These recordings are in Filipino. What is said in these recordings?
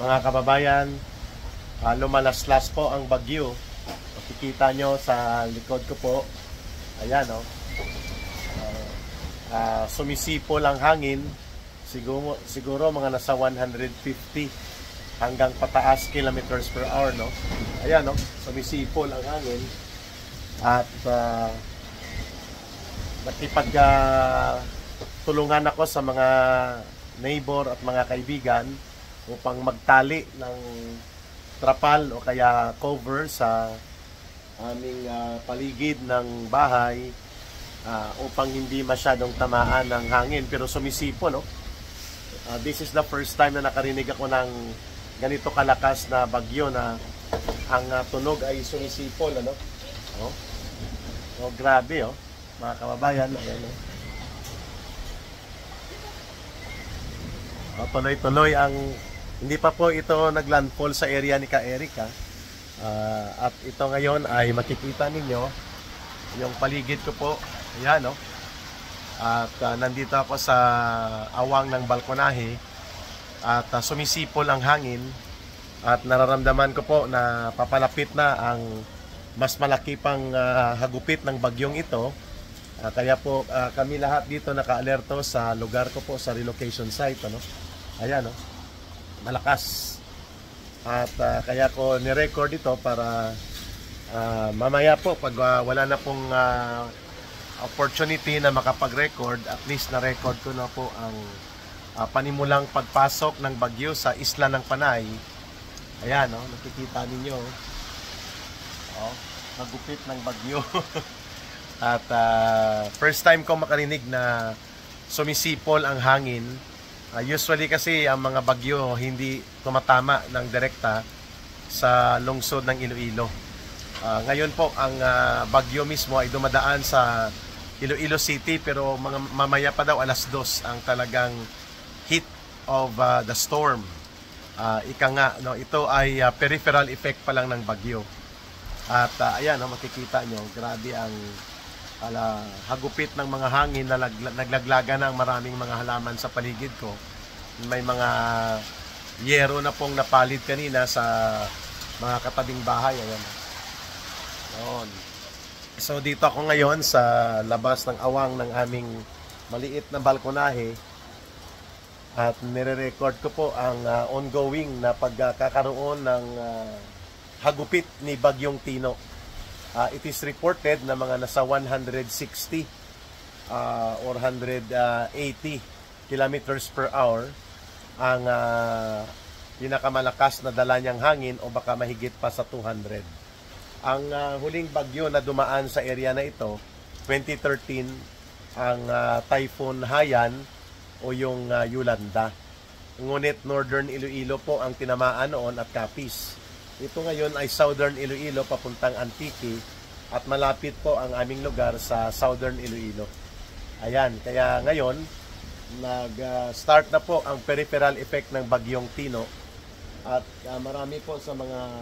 Mga kababayan, lumalaslas po ang bagyo. Makikita nyo sa likod ko po. Ayan, oh. Sumisipol ang hangin. Siguro mga nasa 150 hanggang pataas kilometers per hour, no? Ayan, no? Sumisipol ang hangin. At tulungan ako sa mga neighbor at mga kaibigan upang magtali ng trapal o kaya cover sa aming paligid ng bahay upang hindi masyadong tamaan ng hangin. Pero sumisipol, no? This is the first time na nakarinig ako ng ganito kalakas na bagyo na ang tunog ay sumisipol, ano? Oh, grabe, oh, mga kababayan. Ayan, oh. Tuloy-tuloy ang hindi pa po ito naglandfall sa area ni Ka-Eric, at ito ngayon ay makikita ninyo yung paligid ko po. Ayan, no? At nandito ako sa awang ng balkonahe at sumisipol ang hangin at nararamdaman ko po na papalapit na ang mas malaki pang hagupit ng bagyong ito. Kaya po kami lahat dito naka-alerto sa lugar ko po sa relocation site, ano? Ayan, no? Malakas. At kaya ko ni-record ito para mamaya po pag wala na pong opportunity na makapag-record, at least na-record ko na po ang panimulang pagpasok ng bagyo sa isla ng Panay. Ayan, no? Nakikita ninyo. Oh, nagupit ng bagyo. At first time ko makarinig na sumisipol ang hangin. Usually kasi ang mga bagyo hindi tumatama ng direkta sa lungsod ng Iloilo. Ngayon po ang bagyo mismo ay dumadaan sa Iloilo City, pero mamaya pa daw alas 2 ang talagang heat of the storm. Ika nga, no, ito ay peripheral effect pa lang ng bagyo. At ayan, no, makikita nyo, grabe ang hagupit ng mga hangin na naglaglaga ng maraming mga halaman sa paligid ko. May mga yero na pong napalid kanina sa mga katabing bahay. Ayan. Ayan. So dito ako ngayon sa labas ng awang ng aming maliit na balkonahe at nire-record ko po ang ongoing na pagkakaroon ng hagupit ni Bagyong Tino. It is reported na mga nasa 160 or 180 kilometers per hour ang pinakamalakas na dala niyang hangin, o baka mahigit pa sa 200. Ang huling bagyo na dumaan sa area na ito, 2013, ang Typhoon Haiyan o yung Yolanda. Ngunit Northern Iloilo po ang tinamaan noon at Capiz. Ito ngayon ay Southern Iloilo papuntang Antique, at malapit po ang aming lugar sa Southern Iloilo. Ayan, kaya ngayon nag-start na po ang peripheral effect ng Bagyong Tino, at marami po sa mga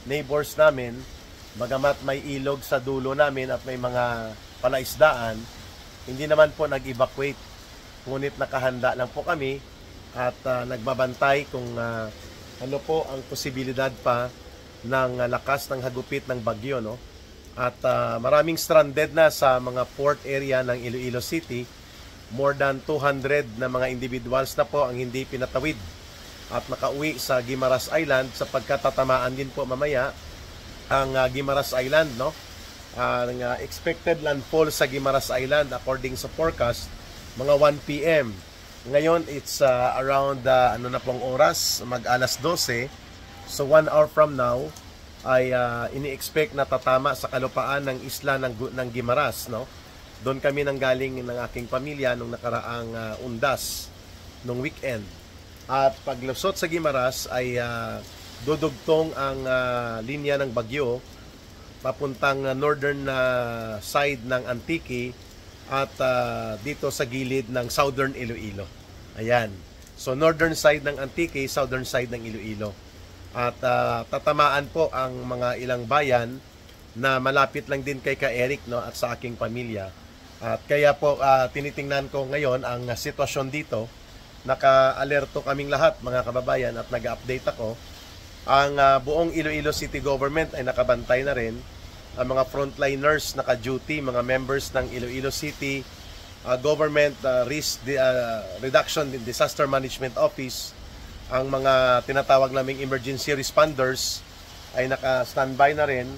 neighbors namin, bagamat may ilog sa dulo namin at may mga palaisdaan, hindi naman po nag-evacuate. Ngunit nakahanda lang po kami at nagbabantay kung ano po ang posibilidad pa ng lakas ng hagupit ng bagyo, no? At maraming stranded na sa mga port area ng Iloilo City. More than 200 na mga individuals na po ang hindi pinatawid at nakauwi sa Guimaras Island, sapagkat tatamaan din po mamaya ang Guimaras Island, no? Ang expected landfall sa Guimaras Island according sa forecast, mga 1 PM. Ngayon, it's around, ano na pong oras, mag-alas 12. So, 1 hour from now, ay ini-expect na tatama sa kalupaan ng isla ng Guimaras, no? Doon kami nanggaling ng aking pamilya nung nakaraang undas, nung weekend. At paglusot sa Guimaras ay dudugtong ang linya ng bagyo papuntang northern side ng Antique at dito sa gilid ng Southern Iloilo. Ayan. So northern side ng Antique, southern side ng Iloilo. At tatamaan po ang mga ilang bayan na malapit lang din kay Ka-Eric, no, at sa aking pamilya. At kaya po tinitingnan ko ngayon ang sitwasyon dito naka-alerto kaming lahat mga kababayan at nag-update ako. Ang buong Iloilo City Government ay nakabantay na rin. Ang mga frontliners naka-duty, mga members ng Iloilo City Government Risk Reduction and Disaster Management Office, ang mga tinatawag naming emergency responders ay naka-standby na rin.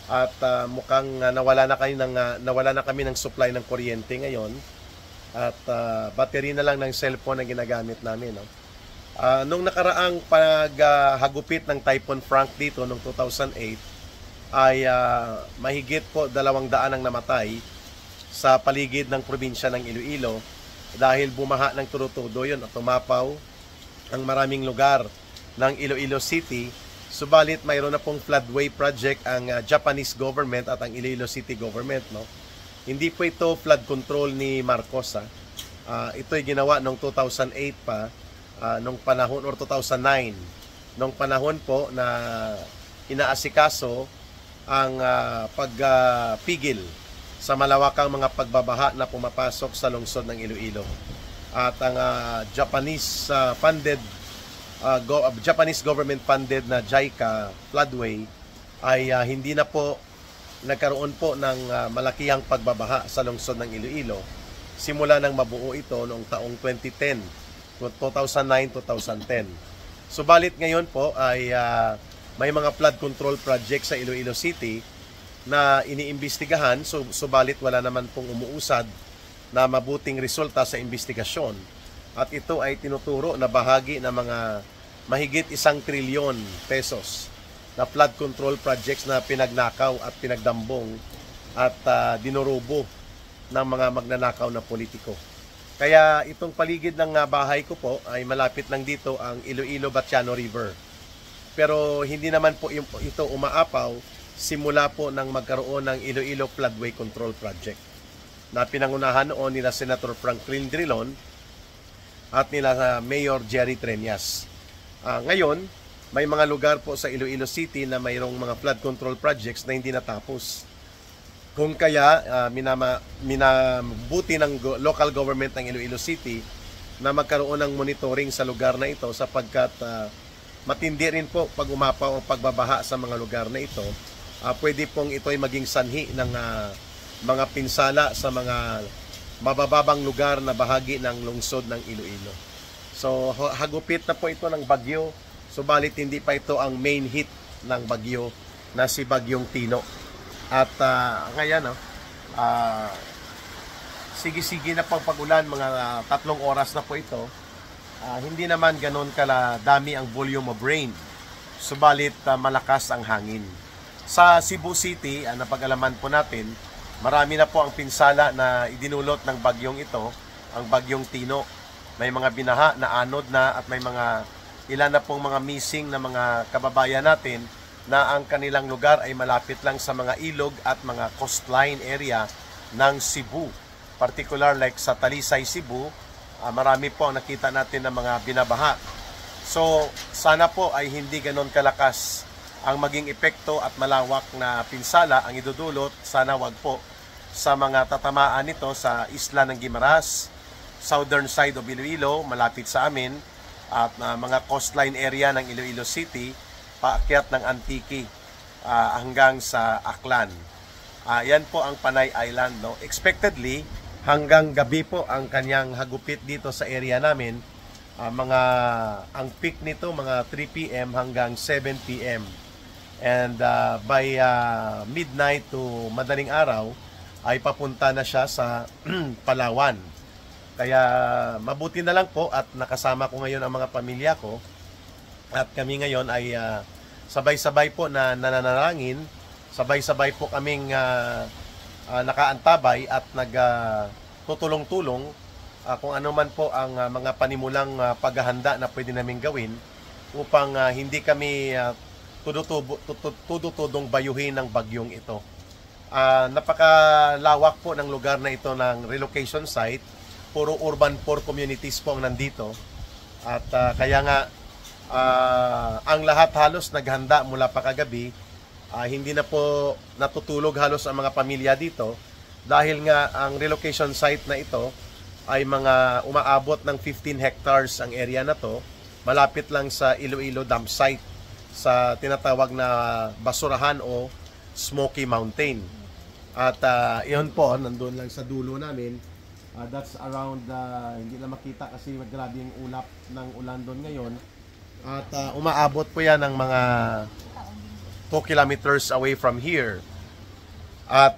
At mukhang nawala na kami ng supply ng kuryente ngayon. At battery na lang ng cellphone ang ginagamit namin. No? Nung nakaraang paghagupit ng Typhoon Frank dito noong 2008 ay mahigit po 200 ang namatay sa paligid ng probinsya ng Iloilo dahil bumaha ng turutudo yun at tumapaw ang maraming lugar ng Iloilo City. Subalit mayroon na pong floodway project ang Japanese government at ang Iloilo City government. No? Hindi po ito flood control ni Marcos. Ito'y ginawa noong 2008 pa, nung panahon, or 2009. Nung panahon po na inaasikaso ang pagpigil sa malawakang mga pagbabaha na pumapasok sa lungsod ng Iloilo. At ang Japanese government funded na JICA floodway ay hindi na po nagkaroon po ng malakihang pagbabaha sa lungsod ng Iloilo simula nang mabuo ito noong taong 2010, 2009-2010. Subalit ngayon po ay may mga flood control project sa Iloilo City na iniimbestigahan, subalit wala naman pong umuusad na mabuting resulta sa investigasyon. At ito ay tinuturo na bahagi ng mga mahigit 1 trilyon pesos na flood control projects na pinagnakaw at pinagdambong at dinurubo ng mga magnanakaw na politiko. Kaya itong paligid ng bahay ko po ay malapit lang dito ang Iloilo-Batiano River. Pero hindi naman po ito umaapaw simula po nang magkaroon ng Iloilo Floodway Control Project na pinangunahan noon nila Senator Franklin Drilon at nila Mayor Jerry Treñas. Ngayon, may mga lugar po sa Iloilo City na mayroong mga flood control projects na hindi natapos. Kung kaya, minabuti ng local government ng Iloilo City na magkaroon ng monitoring sa lugar na ito sapagkat matindi rin po pag umapaw ang pagbabaha sa mga lugar na ito. Pwede pong ito ay maging sanhi ng mga pinsala sa mga mabababang lugar na bahagi ng lungsod ng Iloilo. So hagupit na po ito ng bagyo, subalit hindi pa ito ang main hit ng bagyo na si Bagyong Tino. At ngayon, sige-sige na pag-ulan, mga 3 oras na po ito. Hindi naman ganon kala dami ang volume of rain, subalit malakas ang hangin. Sa Cebu City, napag-alaman po natin, marami na po ang pinsala na idinulot ng bagyong ito, ang Bagyong Tino. May mga binaha na anod na at may ilan na pong mga missing na mga kababayan natin na ang kanilang lugar ay malapit lang sa mga ilog at mga coastline area ng Cebu. Particular like sa Talisay, Cebu, marami po ang nakita natin ng mga binabaha. So, sana po ay hindi ganon kalakas ang maging epekto at malawak na pinsala ang idudulot. Sana wag po sa mga tatamaan nito sa isla ng Guimaras, southern side of Iloilo, malapit sa amin, at mga coastline area ng Iloilo City, paakyat ng Antique hanggang sa Aklan. Yan po ang Panay Island. No? Expectedly, hanggang gabi po ang kanyang hagupit dito sa area namin. Ang peak nito mga 3 p.m. hanggang 7 p.m. And by midnight to madaling araw ay papunta na siya sa Palawan. Kaya mabuti na lang po at nakasama ko ngayon ang mga pamilya ko. At kami ngayon ay sabay-sabay po na nananalangin, sabay-sabay po kaming nakaantabay at nagtutulong-tulong kung ano man po ang mga panimulang paghahanda na pwede naming gawin upang hindi kami tudutudong bayuhin ng bagyong ito. Napakalawak po ng lugar na ito ng relocation site. Puro urban poor communities po ang nandito. At kaya nga, ang lahat halos naghanda mula pa kagabi. Hindi na po natutulog halos ang mga pamilya dito dahil nga ang relocation site na ito ay mga umaabot ng 15 hectares ang area na to. Malapit lang sa Iloilo Dam Site sa tinatawag na basurahan o Smoky Mountain. At iyon po, nandun lang sa dulo namin. That's around, hindi na makita kasi grabe yung ulap ng ulan doon ngayon. At umaabot po yan ng mga 2 kilometers away from here. At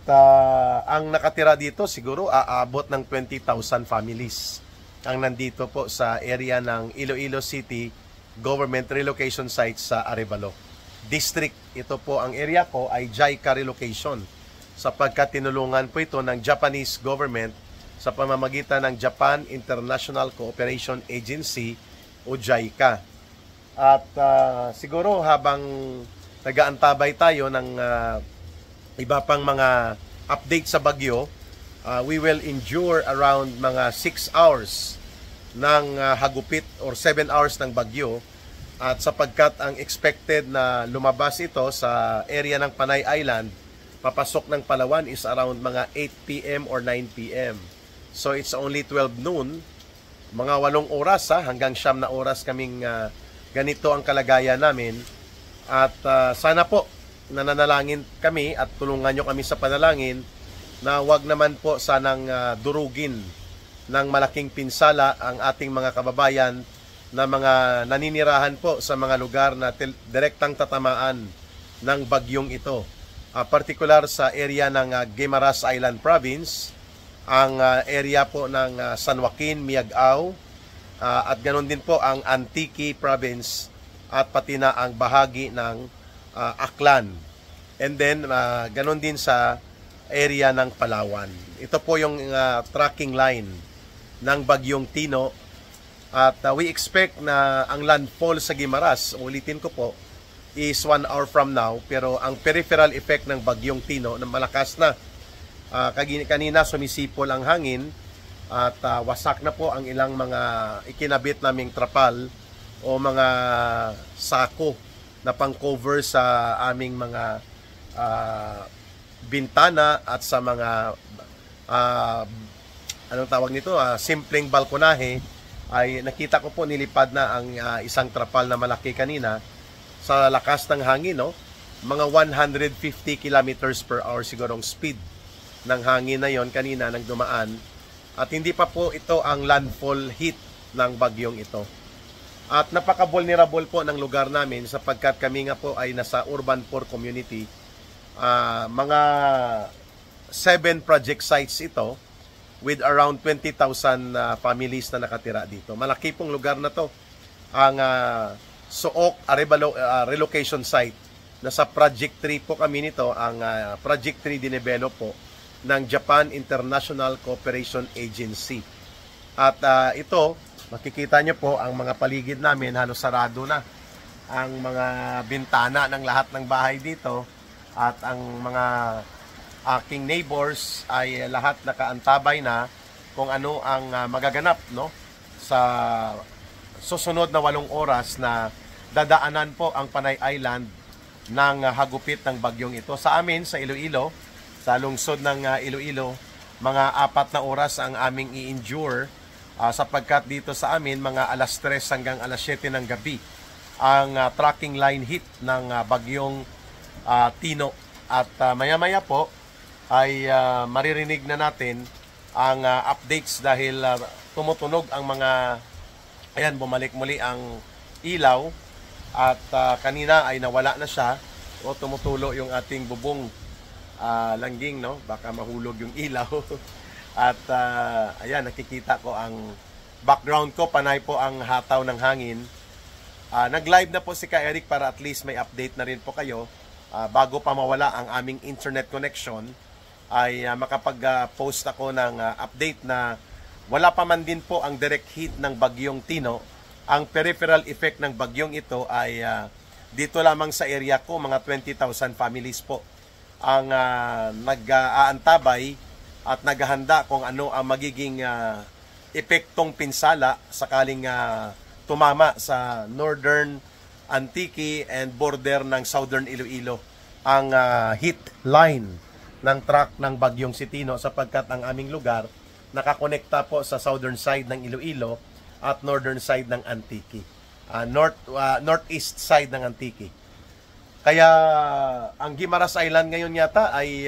ang nakatira dito siguro aabot ng 20,000 families ang nandito po sa area ng Iloilo City Government Relocation Site sa Arevalo District. Ito po ang area ko ay JICA relocation sapagkat tinulungan po ito ng Japanese government sa pamamagitan ng Japan International Cooperation Agency o JICA. At siguro habang nag-aantabay tayo ng iba pang mga update sa bagyo, we will endure around mga 6 hours ng hagupit or 7 hours ng bagyo. At sapagkat ang expected na lumabas ito sa area ng Panay Island, papasok ng Palawan is around mga 8 p.m. or 9 p.m. So it's only 12 noon, mga 8 oras hanggang 9 na oras kaming ganito ang kalagayan namin. At sana po nananalangin kami at tulungan nyo kami sa panalangin na wag naman po sanang durugin ng malaking pinsala ang ating mga kababayan na mga naninirahan po sa mga lugar na direktang tatamaan ng bagyong ito. Particular sa area ng Guimaras Island Province, ang area po ng San Joaquin, Miagao, at ganoon din po ang Antique Province at pati na ang bahagi ng Aklan. And then, ganon din sa area ng Palawan. Ito po yung tracking line ng Bagyong Tino. At we expect na ang landfall sa Guimaras, ulitin ko po, is 1 hour from now. Pero ang peripheral effect ng Bagyong Tino, na malakas na, kanina sumisipol ang hangin at wasak na po ang ilang mga ikinabit naming trapal o mga sako na pang-cover sa aming mga bintana at sa mga anong tawag nito, simpleng balkonahe. Ay nakita ko po nilipad na ang isang trapal na malaki kanina sa lakas ng hangin, no? Mga 150 kilometers per hour sigurong speed ng hangin na yon kanina nang dumaan. At hindi pa po ito ang landfall hit ng bagyong ito. At napaka-vulnerable po ng lugar namin sapagkat kami nga po ay nasa urban poor community. Mga 7 project sites ito with around 20,000 families na nakatira dito. Malaki pong lugar na to. Ang Suok Arevalo relocation site. Nasa Project 3 po kami nito. Ang Project 3 dinevelop po ng Japan International Cooperation Agency. At ito, makikita nyo po ang mga paligid namin halos sarado na. Ang mga bintana ng lahat ng bahay dito at ang mga aking neighbors ay lahat nakaantabay na kung ano ang magaganap, no, sa susunod na 8 oras na dadaanan po ang Panay Island ng hagupit ng bagyong ito. Sa amin, sa Iloilo, sa lungsod ng Iloilo, mga 4 na oras ang aming i-endure sapagkat dito sa amin, mga alas 3 hanggang alas 7 ng gabi ang tracking line hit ng bagyong Tino. At maya-maya po ay maririnig na natin ang updates dahil tumutunog ang mga, ayan, bumalik muli ang ilaw at kanina ay nawala na siya o tumutulo yung ating bubong langging, no? Baka mahulog yung ilaw. At ayan, nakikita ko ang background ko, panay po ang hataw ng hangin. Nag-live na po si Ka Eric para at least may update na rin po kayo. Bago pa mawala ang aming internet connection, ay makapag-post ako ng update na wala pa man din po ang direct hit ng Bagyong Tino. Ang peripheral effect ng bagyong ito ay dito lamang sa area ko, mga 20,000 families po ang nag-aantabay at naghahanda kung ano ang magiging epektong pinsala sakaling tumama sa northern Antique and border ng southern Iloilo ang hit line ng track ng bagyong si Tino sapagkat ang aming lugar nakakonekta po sa southern side ng Iloilo at northern side ng Antique. Northeast side ng Antique. Kaya ang Guimaras Island ngayon yata ay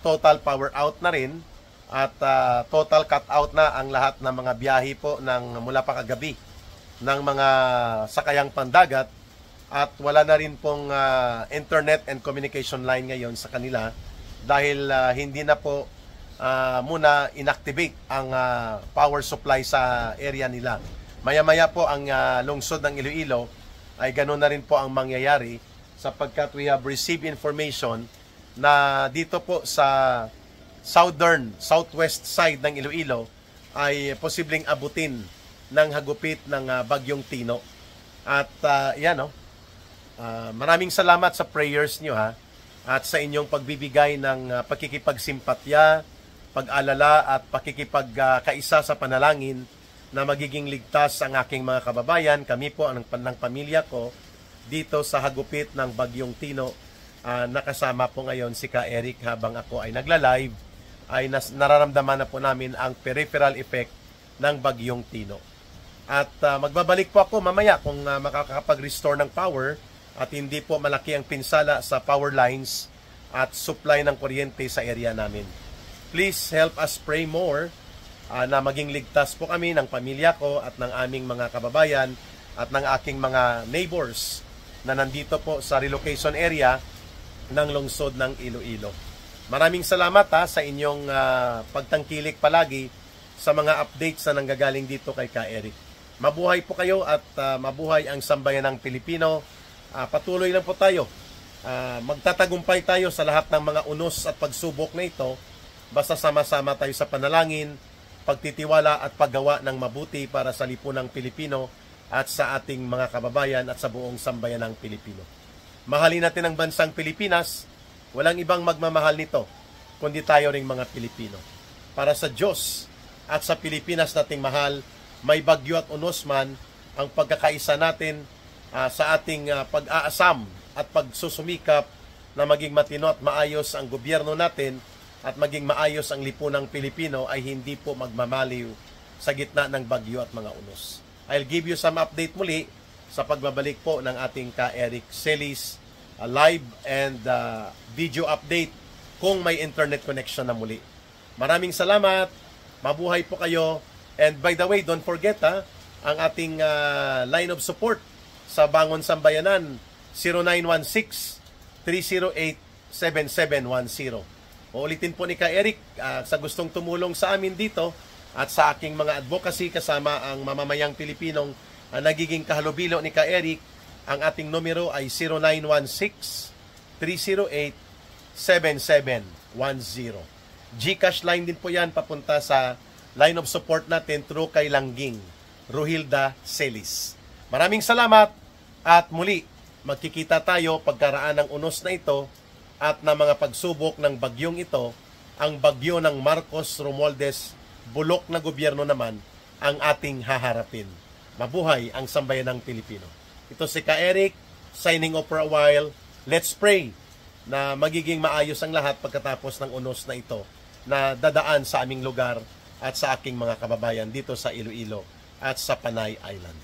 total power out na rin at total cut out na ang lahat ng mga biyahe po mula pa kagabi ng mga sakayang pandagat at wala na rin pong internet and communication line ngayon sa kanila dahil hindi na po muna inactivate ang power supply sa area nila. Maya-maya po ang lungsod ng Iloilo ay ganoon na rin po ang mangyayari sapagkat we have received information na dito po sa southwest side ng Iloilo ay posibleng abutin ng hagupit ng Bagyong Tino. At maraming salamat sa prayers nyo at sa inyong pagbibigay ng pakikipagsimpatya, pag-alala at pakikipagkaisa sa panalangin na magiging ligtas ang aking mga kababayan, kami po ng pamilya ko dito sa hagupit ng Bagyong Tino. Nakasama po ngayon si Ka Eric habang ako ay nagla-live ay nararamdaman na po namin ang peripheral effect ng Bagyong Tino. At magbabalik po ako mamaya kung makakapag-restore ng power at hindi po malaki ang pinsala sa power lines at supply ng kuryente sa area namin. Please help us pray more na maging ligtas po kami ng pamilya ko at ng aming mga kababayan at ng aking mga neighbors na nandito po sa relocation area ng lungsod ng Iloilo. Maraming salamat sa inyong pagtangkilik palagi sa mga updates na nanggagaling dito kay Ka Eric. Mabuhay po kayo at mabuhay ang sambayanang Pilipino. Patuloy lang po tayo. Magtatagumpay tayo sa lahat ng mga unos at pagsubok na ito. Basta sama-sama tayo sa panalangin, pagtitiwala at paggawa ng mabuti para sa lipunang Pilipino at sa ating mga kababayan at sa buong sambayanang Pilipino. Mahalin natin ang bansang Pilipinas. Walang ibang magmamahal nito kundi tayo ring mga Pilipino. Para sa Diyos at sa Pilipinas nating mahal, may bagyo at unos man, ang pagkakaisa natin sa ating pag-aasam at pagsusumikap na maging matino at maayos ang gobyerno natin at maging maayos ang lipunang Pilipino ay hindi po magmamaliw sa gitna ng bagyo at mga unos. I'll give you some update muli sa pagbabalik po ng ating Ka Eric Celis live and video update kung may internet connection na muli. Maraming salamat, mabuhay po kayo. And by the way, don't forget ang ating line of support sa Bangon Sambayanan, 0916-308-7710. Uulitin po ni Ka Eric sa gustong tumulong sa amin dito at sa aking mga advocacy kasama ang mamamayang Pilipinong nagiging kahalubilo ni Ka Eric. Ang ating numero ay 0916-308-7710. GCash line din po yan papunta sa line of support natin through kay Langging Ruhilda Celis. Maraming salamat at muli magkikita tayo pagkaraan ng unos na ito at na mga pagsubok ng bagyong ito, ang bagyo ng Marcos Romualdez bulok na gobyerno naman ang ating haharapin. Mabuhay ang sambayanang Pilipino. Ito si Ka Eric, signing off for a while. Let's pray na magiging maayos ang lahat pagkatapos ng unos na ito na dadaan sa aming lugar at sa aking mga kababayan dito sa Iloilo at sa Panay Island.